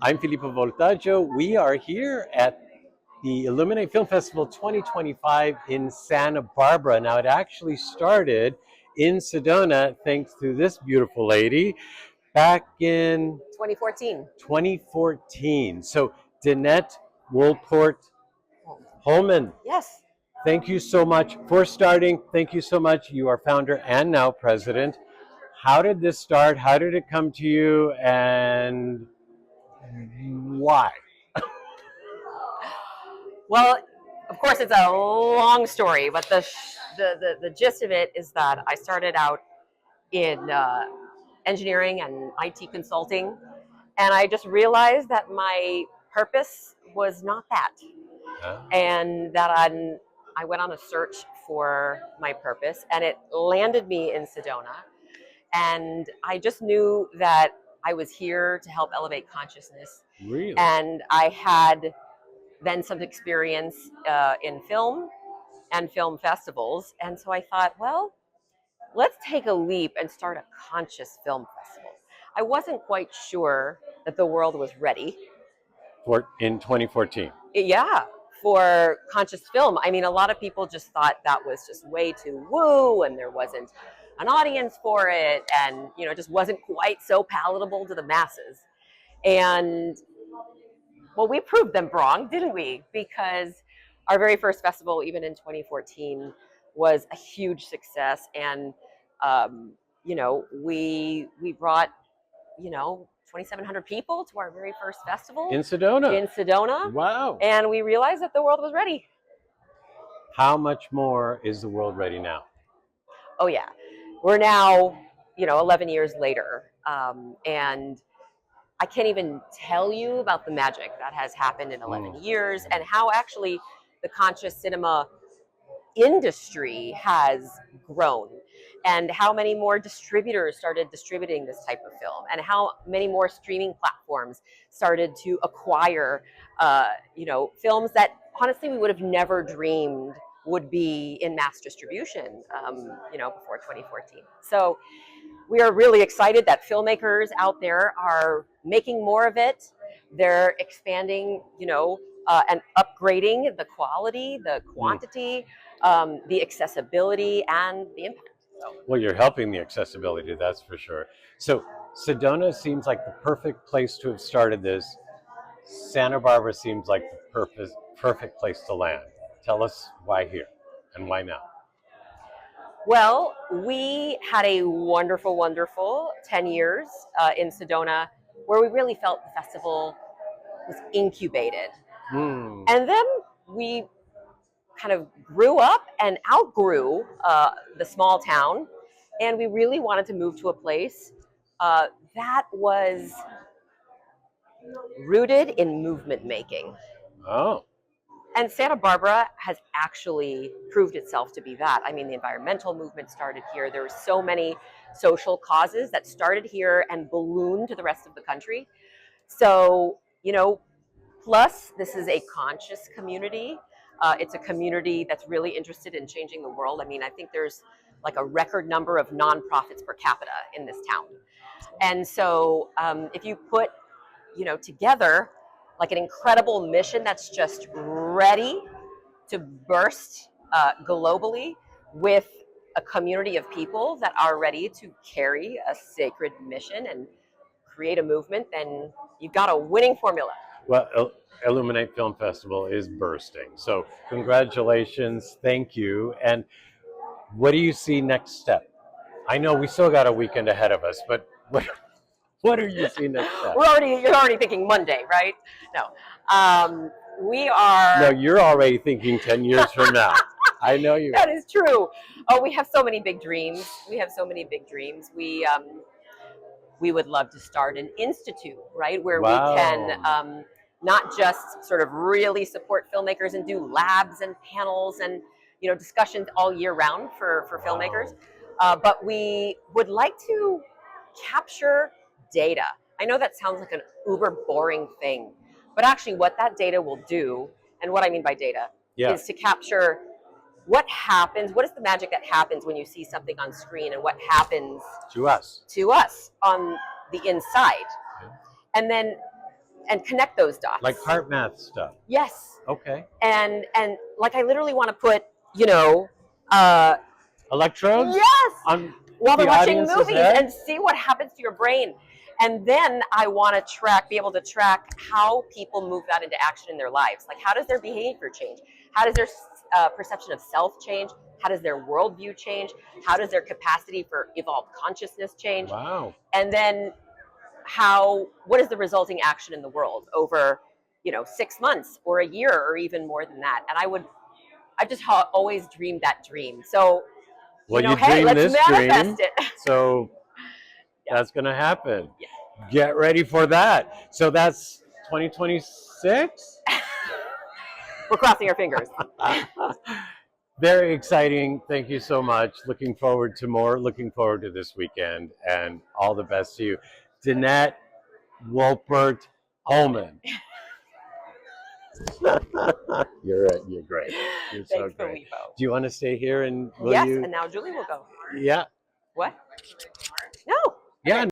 I'm Filippo Voltaggio. We are here at the ILLUMINATE Film Festival 2025 in Santa Barbara. Now, it actually started in Sedona, thanks to this beautiful lady, back in 2014. 2014. So, Danette Wolpert Holman. Yes. Thank you so much for starting. Thank you so much. You are founder and now president. How did this start? How did it come to you? And why? Well, of course, it's a long story, but the gist of it is that I started out in engineering and IT consulting, and I just realized that my purpose was not that, and that I went on a search for my purpose, and it landed me in Sedona, and I just knew that I was here to help elevate consciousness. Really? And I had then some experience in film and film festivals. And so I thought, well, let's take a leap and start a conscious film festival. I wasn't quite sure that the world was ready. In 2014. Yeah, for conscious film. I mean, a lot of people just thought that was just way too woo, and there wasn't an audience for it, and it just wasn't quite so palatable to the masses. And well, we proved them wrong, didn't we? Because our very first festival, even in 2014, was a huge success, and we brought 2,700 people to our very first festival in Sedona. In Sedona, wow! And we realized that the world was ready. How much more is the world ready now? Oh yeah, we're now 11 years later, and I can't even tell you about the magic that has happened in 11 years, and how actually the conscious cinema industry has grown, and how many more distributors started distributing this type of film, and how many more streaming platforms started to acquire films that honestly we would have never dreamed would be in mass distribution before 2014. So we are really excited that filmmakers out there are making more of it. They're expanding, and upgrading the quality, the quantity, the accessibility, and the impact. Well, you're helping the accessibility, that's for sure. So Sedona seems like the perfect place to have started this. Santa Barbara seems like the perfect place to land. Tell us why here and why now. Well, we had a wonderful, wonderful 10 years in Sedona, where we really felt the festival was incubated. And then we kind of grew up and outgrew the small town, and we really wanted to move to a place that was rooted in movement making. Oh. And Santa Barbara has actually proved itself to be that. I mean, the environmental movement started here. There were so many social causes that started here and ballooned to the rest of the country. So, plus this is a conscious community. It's a community that's really interested in changing the world. I mean, I think there's like a record number of nonprofits per capita in this town. And so if you put, together like an incredible mission that's just ready to burst globally, with a community of people that are ready to carry a sacred mission and create a movement, then you've got a winning formula. Well, ILLUMINATE Film Festival is bursting. So congratulations, thank you. And what do you see next step? I know we still got a weekend ahead of us, but what are you seeing next step? You're already thinking Monday, right? No. We are... No, you're already thinking 10 years from now. I know you. That is true. Oh, we have so many big dreams. We would love to start an institute, right, where we can not just sort of really support filmmakers and do labs and panels and discussions all year round for filmmakers, but we would like to capture data. I know that sounds like an uber boring thing, but actually what that data will do, and what I mean by data, is to capture what happens, what is the magic that happens when you see something on screen, and what happens to us on the inside. And then and connect those dots. Like heart math stuff. Yes. Okay. And like I literally want to put, Electrodes? yes, while they're the watching audience's movies head? and see what happens to your brain. And then I want to be able to track how people move that into action in their lives. Like, how does their behavior change? How does their perception of self change? How does their worldview change? How does their capacity for evolved consciousness change? Wow. And then what is the resulting action in the world over, 6 months or a year or even more than that? And I just always dreamed that dream. So, Well, hey, let's manifest it. So Yeah. that's going to happen. Yeah. Get ready for that. So that's 2026? We're crossing our fingers. Very exciting. Thank you so much. Looking forward to more. Looking forward to this weekend, and all the best to you. Danette Wolpert Holman. You're great. You're so Thanks, great. Filippo. Do you want to stay here and will Yes, you? and now Julie will go. Yeah. What? No. Yeah.